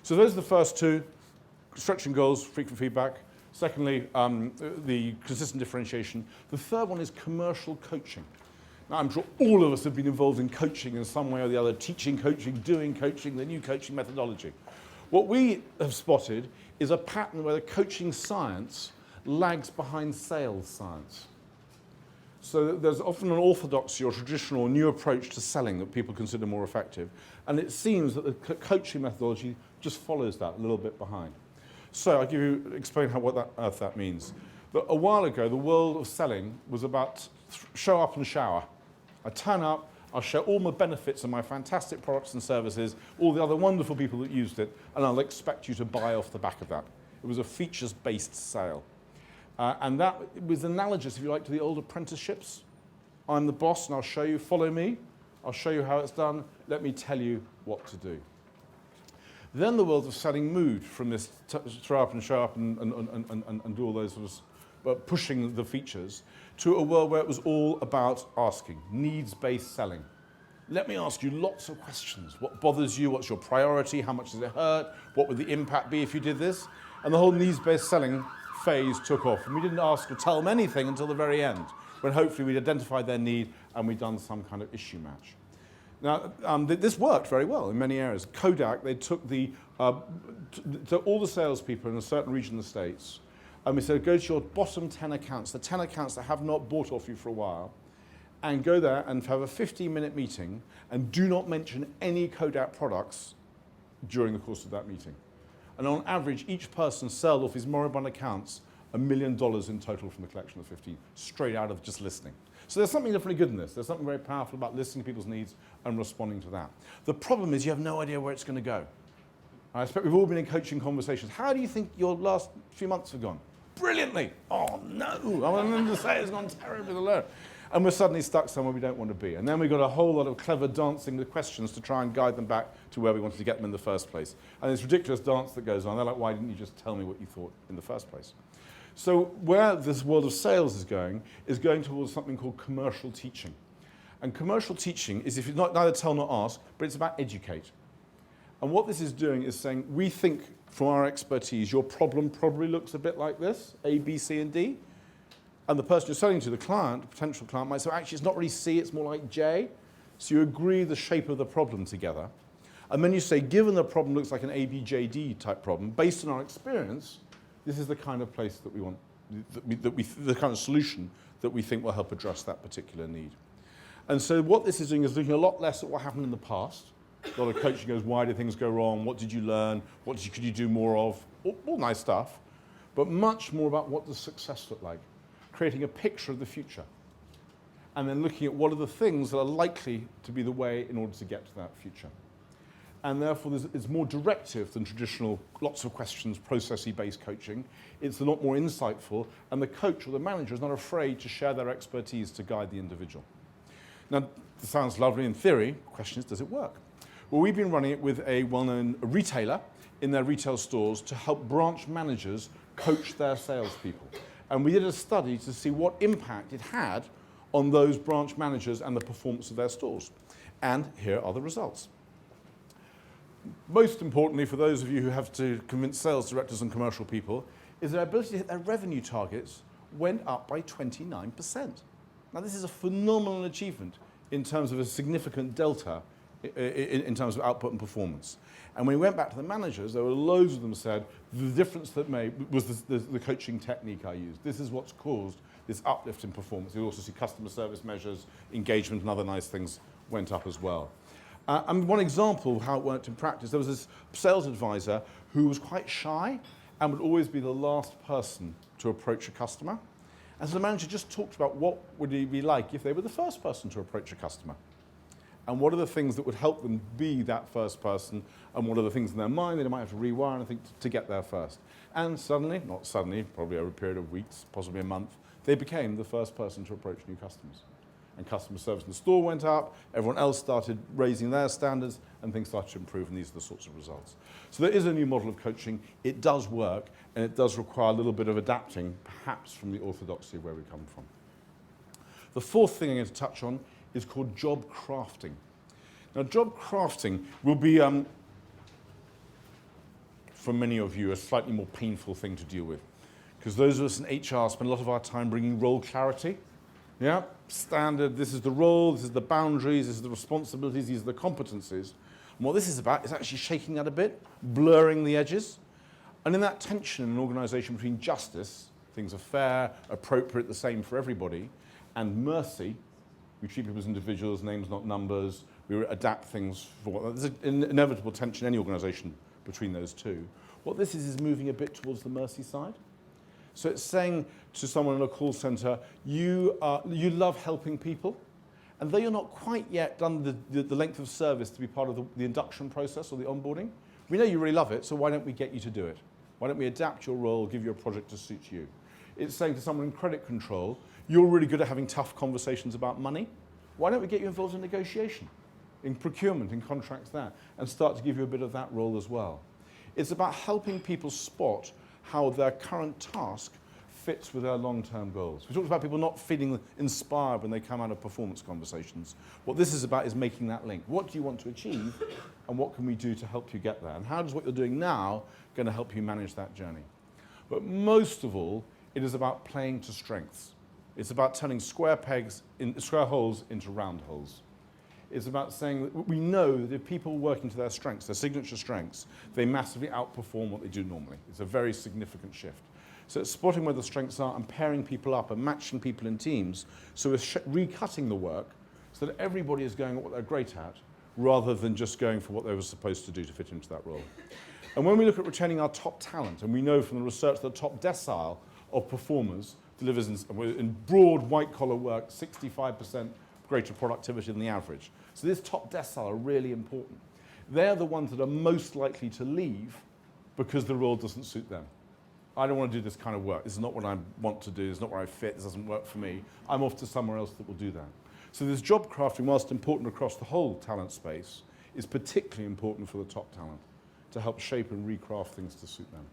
So those are the first two, stretching goals, frequent feedback. Secondly, the consistent differentiation. The third one is commercial coaching. Now, I'm sure all of us have been involved in coaching in some way or the other, teaching coaching, doing coaching, the new coaching methodology. What we have spotted is a pattern where the coaching science lags behind sales science. So there's often an orthodoxy or traditional or new approach to selling that people consider more effective. And it seems that the coaching methodology just follows that a little bit behind. So I'll explain what that means. But a while ago, the world of selling was about show up and shower. I turn up, I'll share all my benefits of my fantastic products and services, all the other wonderful people that used it, and I'll expect you to buy off the back of that. It was a features-based sale. And that was analogous, if you like, to the old apprenticeships. I'm the boss and I'll show you, follow me. I'll show you how it's done. Let me tell you what to do. Then the world of selling moved from this throw up and show up and do all those sort of pushing the features to a world where it was all about asking, needs-based selling. Let me ask you lots of questions. What bothers you? What's your priority? How much does it hurt? What would the impact be if you did this? And the whole needs-based selling phase took off. And we didn't ask or tell them anything until the very end, when hopefully we'd identified their need and we'd done some kind of issue match. Now, this worked very well in many areas. Kodak, they took all the salespeople in a certain region of the States, and we said, go to your bottom 10 accounts, the 10 accounts that have not bought off you for a while, and go there and have a 15-minute meeting, and do not mention any Kodak products during the course of that meeting. And on average, each person sold off his moribund accounts $1 million in total from the collection of 15, straight out of just listening. So there's something definitely good in this. There's something very powerful about listening to people's needs and responding to that. The problem is you have no idea where it's going to go. I expect we've all been in coaching conversations. How do you think your last few months have gone? Brilliantly. Oh, no. I'm going to say it's gone terribly low. And we're suddenly stuck somewhere we don't want to be. And then we've got a whole lot of clever dancing with questions to try and guide them back to where we wanted to get them in the first place. And this ridiculous dance that goes on, they're like, why didn't you just tell me what you thought in the first place? So where this world of sales is going towards something called commercial teaching. And commercial teaching is if you neither tell nor ask, but it's about educate. And what this is doing is saying, we think from our expertise, your problem probably looks a bit like this, A, B, C, and D. And the person you're selling to, the client, potential client, might say, actually, it's not really C, it's more like J. So you agree the shape of the problem together. And then you say, given the problem looks like an A, B, J, D type problem, based on our experience, this is the kind of place that we want, the kind of solution that we think will help address that particular need. And so what this is doing is looking a lot less at what happened in the past. A lot of coaching goes, why did things go wrong? What did you learn? Could you do more of? All nice stuff. But much more about what does success look like. Creating a picture of the future. And then looking at what are the things that are likely to be the way in order to get to that future. And therefore, it's more directive than traditional, lots of questions, processy-based coaching. It's a lot more insightful, and the coach or the manager is not afraid to share their expertise to guide the individual. Now, this sounds lovely in theory. The question is, does it work? Well, we've been running it with a well-known retailer in their retail stores to help branch managers coach their salespeople. And we did a study to see what impact it had on those branch managers and the performance of their stores. And here are the results. Most importantly, for those of you who have to convince sales directors and commercial people, is their ability to hit their revenue targets went up by 29%. Now, this is a phenomenal achievement in terms of a significant delta in terms of output and performance. And when we went back to the managers, there were loads of them said, the difference that made was the coaching technique I used. This is what's caused this uplift in performance. You also see customer service measures, engagement, and other nice things went up as well. And one example of how it worked in practice, there was this sales advisor who was quite shy and would always be the last person to approach a customer. And so the manager just talked about what would it be like if they were the first person to approach a customer. And what are the things that would help them be that first person, and what are the things in their mind that they might have to rewire and think to get there first. And suddenly, not suddenly, probably over a period of weeks, possibly a month, they became the first person to approach new customers. And customer service in the store went up, everyone else started raising their standards, and things started to improve, and these are the sorts of results. So there is a new model of coaching. It does work, and it does require a little bit of adapting, perhaps from the orthodoxy of where we come from. The fourth thing I'm going to touch on is called job crafting. Now, job crafting will be for many of you, a slightly more painful thing to deal with. Because those of us in HR spend a lot of our time bringing role clarity. Yeah, standard, this is the role, this is the boundaries, this is the responsibilities, these are the competencies. And what this is about is actually shaking that a bit, blurring the edges. And in that tension in an organisation between justice, things are fair, appropriate, the same for everybody, and mercy, we treat people as individuals, names not numbers, we adapt things for there's an inevitable tension in any organisation between those two. What this is moving a bit towards the mercy side. So it's saying to someone in a call centre, you love helping people, and though you're not quite yet done the length of service to be part of the induction process or the onboarding, we know you really love it, so why don't we get you to do it? Why don't we adapt your role, give you a project to suit you? It's saying to someone in credit control, you're really good at having tough conversations about money. Why don't we get you involved in negotiation, in procurement, in contracts there, and start to give you a bit of that role as well? It's about helping people spot how their current task fits with their long-term goals. We talked about people not feeling inspired when they come out of performance conversations. What this is about is making that link. What do you want to achieve, and what can we do to help you get there? And how does what you're doing now going to help you manage that journey? But most of all, it is about playing to strengths. It's about turning square holes into round holes. It's about saying that we know that if people working to their strengths, their signature strengths, they massively outperform what they do normally. It's a very significant shift. So it's spotting where the strengths are and pairing people up and matching people in teams. So we're recutting the work so that everybody is going at what they're great at rather than just going for what they were supposed to do to fit into that role. And when we look at retaining our top talent, and we know from the research that the top decile of performers delivers in broad white-collar work 65% greater productivity than the average. So this top decile are really important. They're the ones that are most likely to leave because the role doesn't suit them. I don't want to do this kind of work. This is not what I want to do. It's not where I fit. This doesn't work for me. I'm off to somewhere else that will do that. So this job crafting, whilst important across the whole talent space, is particularly important for the top talent to help shape and recraft things to suit them.